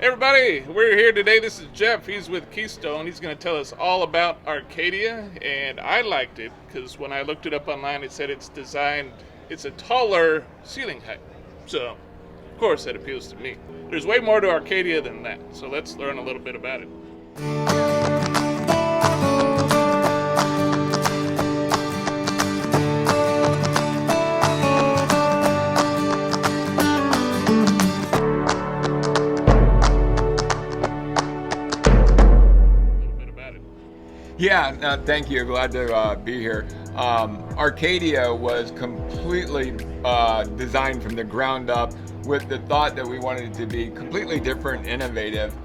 Hey everybody, we're here today. This is Jeff. He's with Keystone. He's going to tell us all about Arcadia, and I liked it because when I looked it up online, it said it's a taller ceiling height. So, of course, that appeals to me. There's way more to Arcadia than that, so let's learn a little bit about it. Yeah, thank you. Glad to be here. Arcadia was completely designed from the ground up with the thought that we wanted it to be completely different, innovative,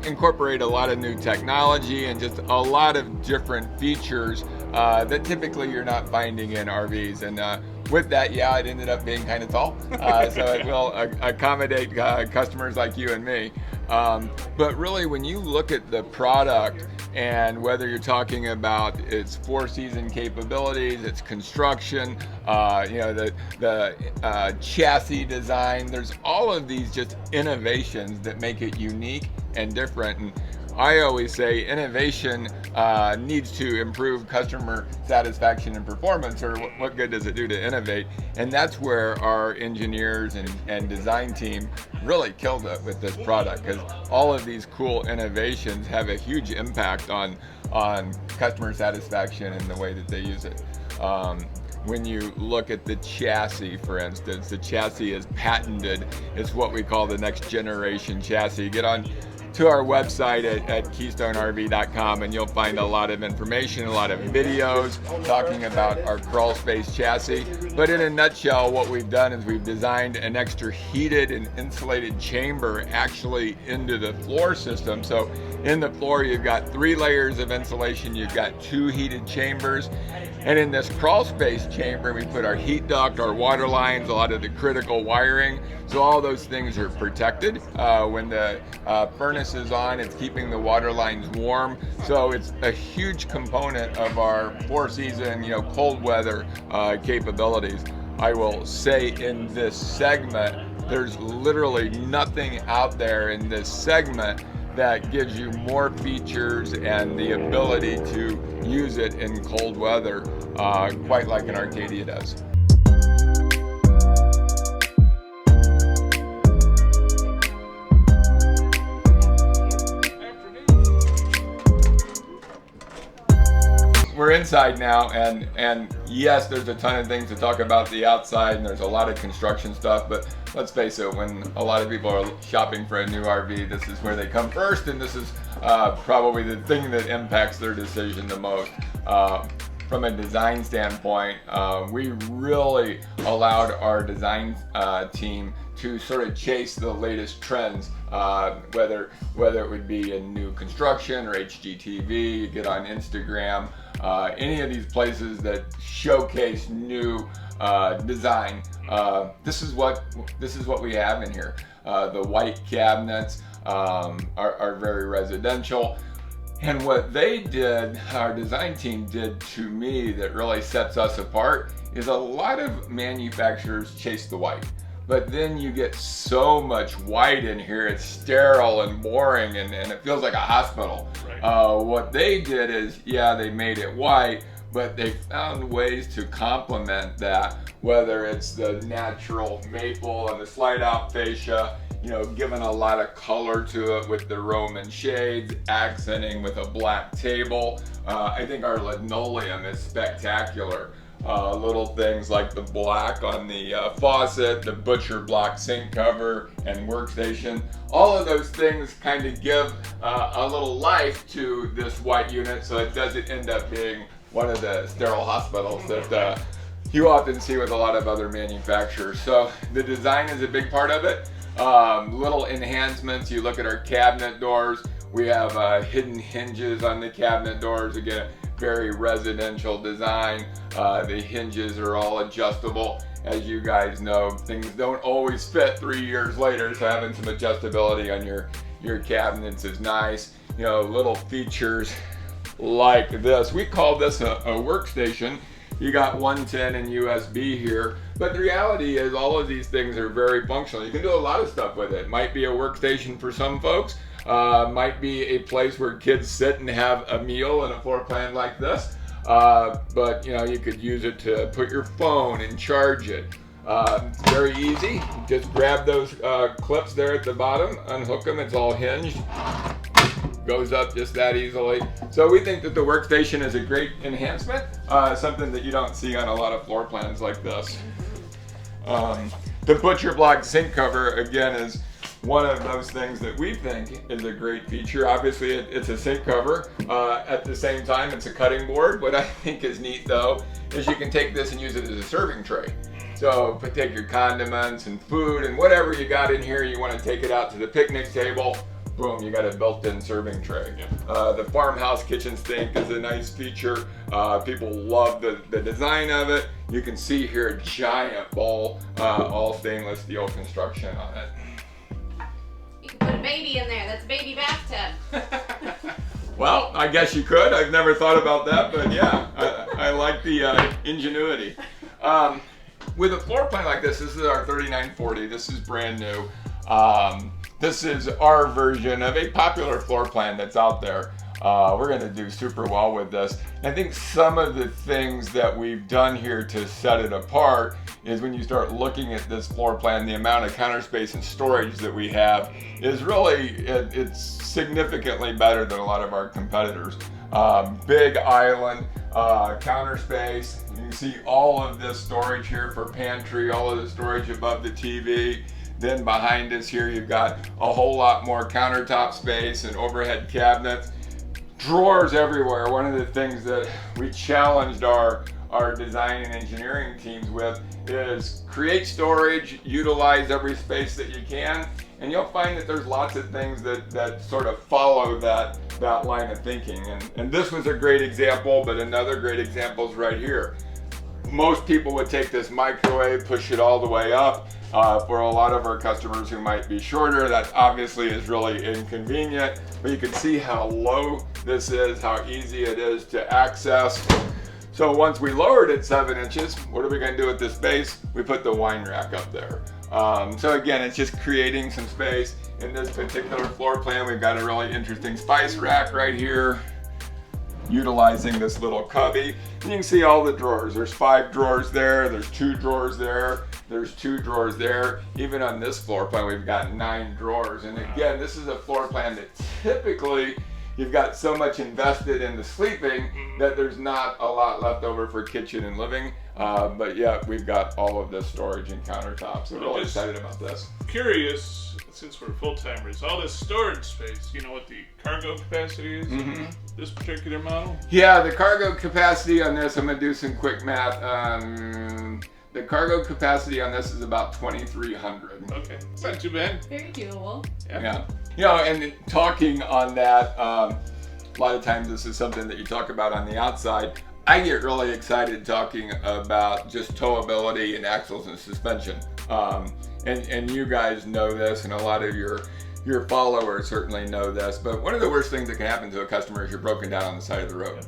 incorporate a lot of new technology and just a lot of different features that typically you're not finding in RVs. And with that, yeah, it ended up being kind of tall, so it will accommodate customers like you and me. But really, when you look at the product, and whether you're talking about its four-season capabilities, its construction, the chassis design, there's all of these just innovations that make it unique and different. And I always say innovation needs to improve customer satisfaction and performance, or what good does it do to innovate? And that's where our engineers and design team really killed it with this product, because all of these cool innovations have a huge impact on customer satisfaction and the way that they use it. When you look at the chassis, for instance, the chassis is patented. It's what we call the next generation chassis. Get on to our website at keystonerv.com and you'll find a lot of information, a lot of videos talking about our crawl space chassis. But in a nutshell, what we've done is we've designed an extra heated and insulated chamber actually into the floor system. So in the floor, you've got 3 layers of insulation, you've got 2 heated chambers. And in this crawl space chamber, we put our heat duct, our water lines, a lot of the critical wiring. So all those things are protected. When the furnace is on, it's keeping the water lines warm. So it's a huge component of our 4-season, cold weather capabilities. I will say in this segment, there's literally nothing out there in this segment that gives you more features and the ability to use it in cold weather, quite like an Arcadia does. We're inside now, and yes, there's a ton of things to talk about the outside, and there's a lot of construction stuff, but let's face it, when a lot of people are shopping for a new RV, this is where they come first, and this is probably the thing that impacts their decision the most. From a design standpoint, we really allowed our design team to sort of chase the latest trends, whether it would be in new construction or HGTV, you get on Instagram, any of these places that showcase new design. This is what we have in here. The white cabinets are very residential. And what they did, our design team did to me that really sets us apart, is a lot of manufacturers chase the white. But then you get so much white in here, it's sterile and boring, and it feels like a hospital. Right. What they did is, they made it white, but they found ways to complement that, whether it's the natural maple and the slide out fascia, giving a lot of color to it with the Roman shades, accenting with a black table. I think our linoleum is spectacular. Little things like the black on the faucet, the butcher block sink cover and workstation. All of those things kind of give a little life to this white unit, so it doesn't end up being one of the sterile hospitals that you often see with a lot of other manufacturers. So the design is a big part of it. Little enhancements, you look at our cabinet doors, we have hidden hinges on the cabinet doors. Again, very residential design. The hinges are all adjustable. As you guys know, things don't always fit 3 years later, so having some adjustability on your cabinets is nice. Little features like this. We call this a workstation. You got 110 and USB here. But the reality is all of these things are very functional. You can do a lot of stuff with it. Might be a workstation for some folks. Might be a place where kids sit and have a meal in a floor plan like this. But you could use it to put your phone and charge it. It's very easy. Just grab those clips there at the bottom, unhook them. It's all hinged. Goes up just that easily. So we think that the workstation is a great enhancement, something that you don't see on a lot of floor plans like this. The butcher block sink cover, again, is one of those things that we think is a great feature. Obviously, it's a sink cover. At the same time, it's a cutting board. What I think is neat, though, is you can take this and use it as a serving tray. So take your condiments and food and whatever you got in here, you want to take it out to the picnic table. Boom, you got a built-in serving tray. The Farmhouse Kitchen sink is a nice feature. People love the design of it. You can see here a giant bowl, all stainless steel construction on it. You can put a baby in there. That's a baby bathtub. Well, I guess you could. I've never thought about that, but yeah, I like the ingenuity. With a floor plan like this is our 3940. This is brand new. This is our version of a popular floor plan that's out there. We're going to do super well with this. And I think some of the things that we've done here to set it apart is when you start looking at this floor plan, the amount of counter space and storage that we have is really, it's significantly better than a lot of our competitors. Big island, counter space. You can see all of this storage here for pantry, all of the storage above the TV. Then behind us here, you've got a whole lot more countertop space and overhead cabinets. Drawers everywhere. One of the things that we challenged our design and engineering teams with is create storage, utilize every space that you can, and you'll find that there's lots of things that sort of follow that line of thinking. And this was a great example, but another great example is right here. Most people would take this microwave, push it all the way up. For a lot of our customers who might be shorter, that obviously is really inconvenient, but you can see how low this is, how easy it is to access. So once we lowered it 7 inches, what are we going to do with this space? We put the wine rack up there. So again, it's just creating some space. In this particular floor plan, we've got a really interesting spice rack right here, utilizing this little cubby. And you can see all the drawers. There's 5 drawers there, there's 2 drawers there, there's 2 drawers there. Even on this floor plan, we've got 9 drawers. And again, this is a floor plan that typically you've got so much invested in the sleeping that there's not a lot left over for kitchen and living. But yeah, we've got all of this storage and countertops. So we're really excited about this. Curious, since we're full-timers, all this storage space, you know what the cargo capacity is in this particular model? Yeah, the cargo capacity on this, I'm gonna do some quick math. The cargo capacity on this is about 2,300. Okay, it's not too bad. Very doable. Yeah. And talking on that, a lot of times this is something that you talk about on the outside. I get really excited talking about just towability and axles and suspension. And you guys know this, and a lot of your followers certainly know this, but one of the worst things that can happen to a customer is you're broken down on the side of the road.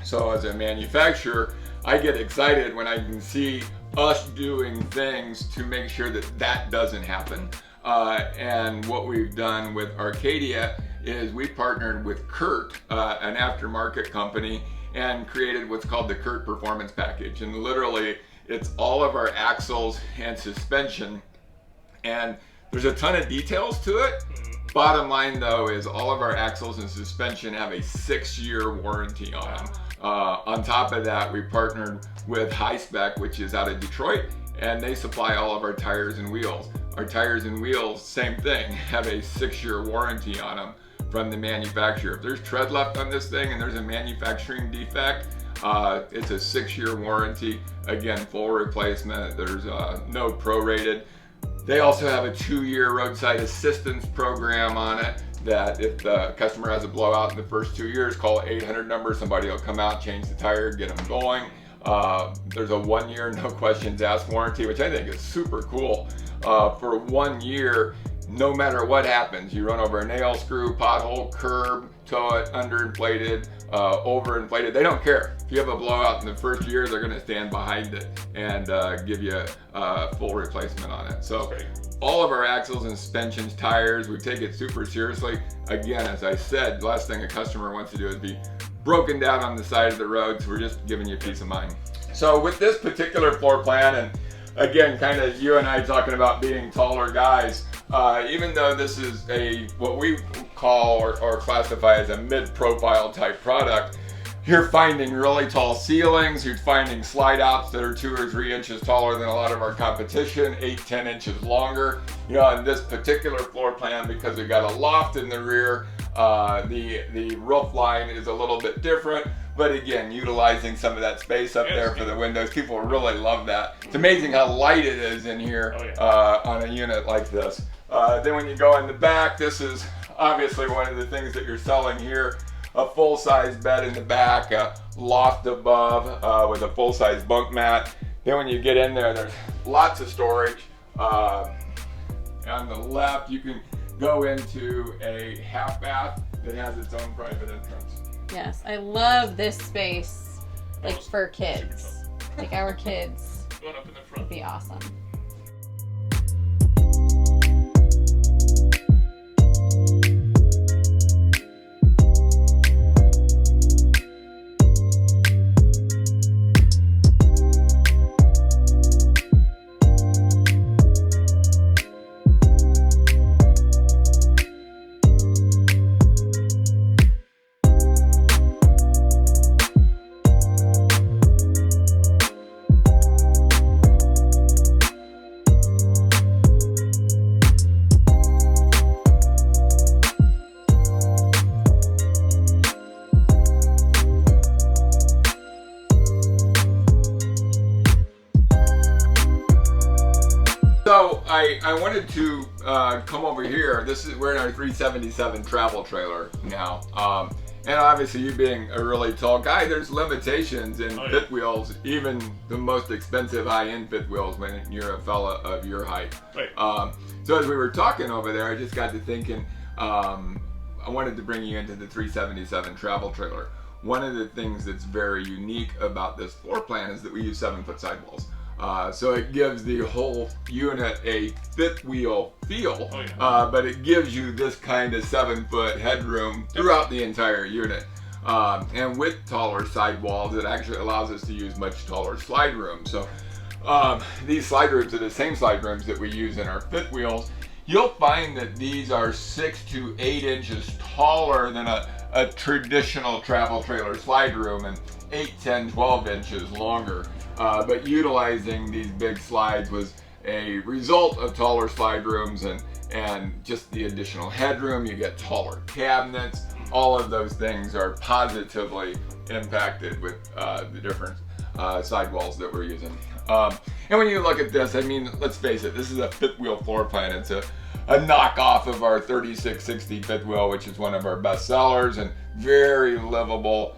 So as a manufacturer, I get excited when I can see us doing things to make sure that that doesn't happen. And what we've done with Arcadia is we partnered with Kurt, an aftermarket company, and created what's called the Kurt Performance Package. And literally, it's all of our axles and suspension. And there's a ton of details to it. Bottom line, though, is all of our axles and suspension have a 6-year warranty on them. On top of that, we partnered with High Spec, which is out of Detroit, and they supply all of our tires and wheels. Our tires and wheels, same thing, have a 6-year warranty on them from the manufacturer. If there's tread left on this thing and there's a manufacturing defect, it's a 6-year warranty. Again, full replacement. There's no prorated. They also have a 2-year roadside assistance program on it, that if the customer has a blowout in the first 2 years, call 800 number, somebody will come out, change the tire, get them going. There's a 1-year no questions asked warranty, which I think is super cool. For 1 year, no matter what happens, you run over a nail, screw, pothole, curb, tow it, underinflated, overinflated, they don't care. If you have a blowout in the first year, they're gonna stand behind it and give you a full replacement on it. So all of our axles and suspensions, tires, we take it super seriously. Again, as I said, the last thing a customer wants to do is be broken down on the side of the road, so we're just giving you peace of mind. So with this particular floor plan, and again, kind of you and I talking about being taller guys, even though this is what we call or classify as a mid-profile type product, you're finding really tall ceilings, you're finding slide outs that are 2 or 3 inches taller than a lot of our competition, 8-10 inches longer. You know, in this particular floor plan, because we've got a loft in the rear, the roof line is a little bit different, but again, utilizing some of that space up there for the windows. People really love that. It's amazing how light it is in here on a unit like this. Then when you go in the back, this is obviously one of the things that you're selling here. A full-size bed in the back, a loft above with a full-size bunk mat. Then when you get in there, there's lots of storage. On the left, you can go into a half bath that has its own private entrance. Yes, I love this space, like for kids. Like our kids Going up in the front. would be awesome. So I wanted to come over here. We're in our 377 travel trailer now. And obviously you being a really tall guy, there's limitations in fifth wheels, even the most expensive high-end fifth wheels when you're a fella of your height. So as we were talking over there, I just got to thinking, I wanted to bring you into the 377 travel trailer. One of the things that's very unique about this floor plan is that we use 7-foot sidewalls. So it gives the whole unit a fifth wheel feel, but it gives you this kind of 7-foot headroom throughout the entire unit. And with taller sidewalls, it actually allows us to use much taller slide rooms. So these slide rooms are the same slide rooms that we use in our fifth wheels. You'll find that these are 6 to 8 inches taller than a traditional travel trailer slide room, and 8, 10, 12 inches longer. But utilizing these big slides was a result of taller slide rooms and just the additional headroom. You get taller cabinets. All of those things are positively impacted with the different sidewalls that we're using. And when you look at this, I mean, let's face it, this is a fifth wheel floor plan. It's a knockoff of our 3660 fifth wheel, which is one of our best sellers and very livable.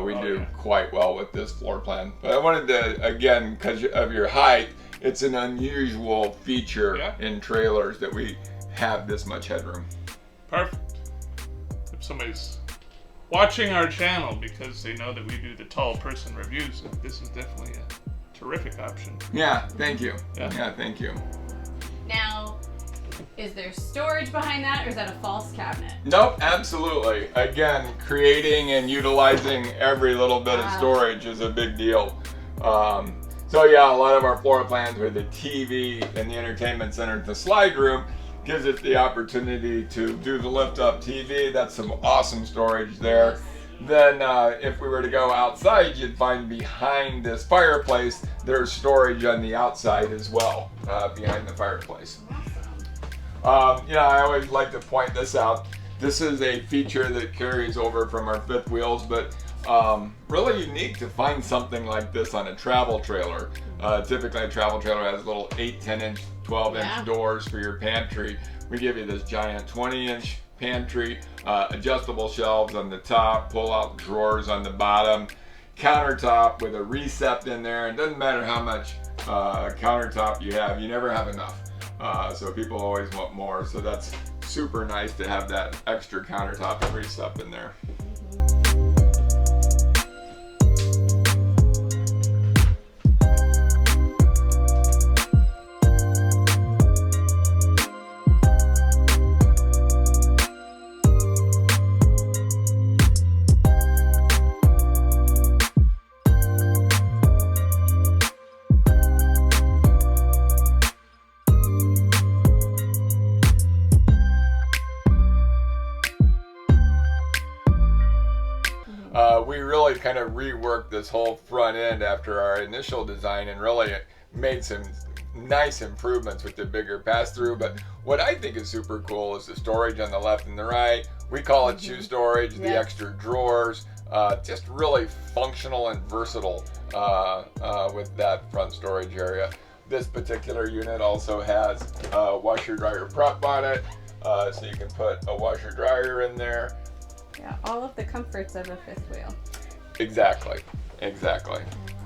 We do quite well with this floor plan. But I wanted to, again, because of your height, it's an unusual feature in trailers that we have this much headroom. Perfect. If somebody's watching our channel because they know that we do the tall person reviews, this is definitely a terrific option. Yeah, thank you. Yeah, thank you. Now, is there storage behind that, or is that a false cabinet? Nope, absolutely. Again, creating and utilizing every little bit of storage is a big deal. So yeah, a lot of our floor plans with the TV and the entertainment center, the slide room, gives it the opportunity to do the lift up TV. That's some awesome storage there. Then if we were to go outside, you'd find behind this fireplace, there's storage on the outside as well, behind the fireplace. You know, I always like to point this out. This is a feature that carries over from our fifth wheels, but really unique to find something like this on a travel trailer. Typically a travel trailer has little 8, 10 inch, 12 inch doors for your pantry. We give you this giant 20 inch pantry, adjustable shelves on the top, pull out drawers on the bottom, countertop with a recept in there. It doesn't matter how much countertop you have, you never have enough. So people always want more. So that's super nice to have that extra countertop and recep in there. We really kind of reworked this whole front end after our initial design and really made some nice improvements with the bigger pass-through. But what I think is super cool is the storage on the left and the right. We call it shoe storage, the extra drawers, just really functional and versatile with that front storage area. This particular unit also has a washer-dryer prop on it, so you can put a washer-dryer in there. Yeah, all of the comforts of a fifth wheel. Exactly, exactly. I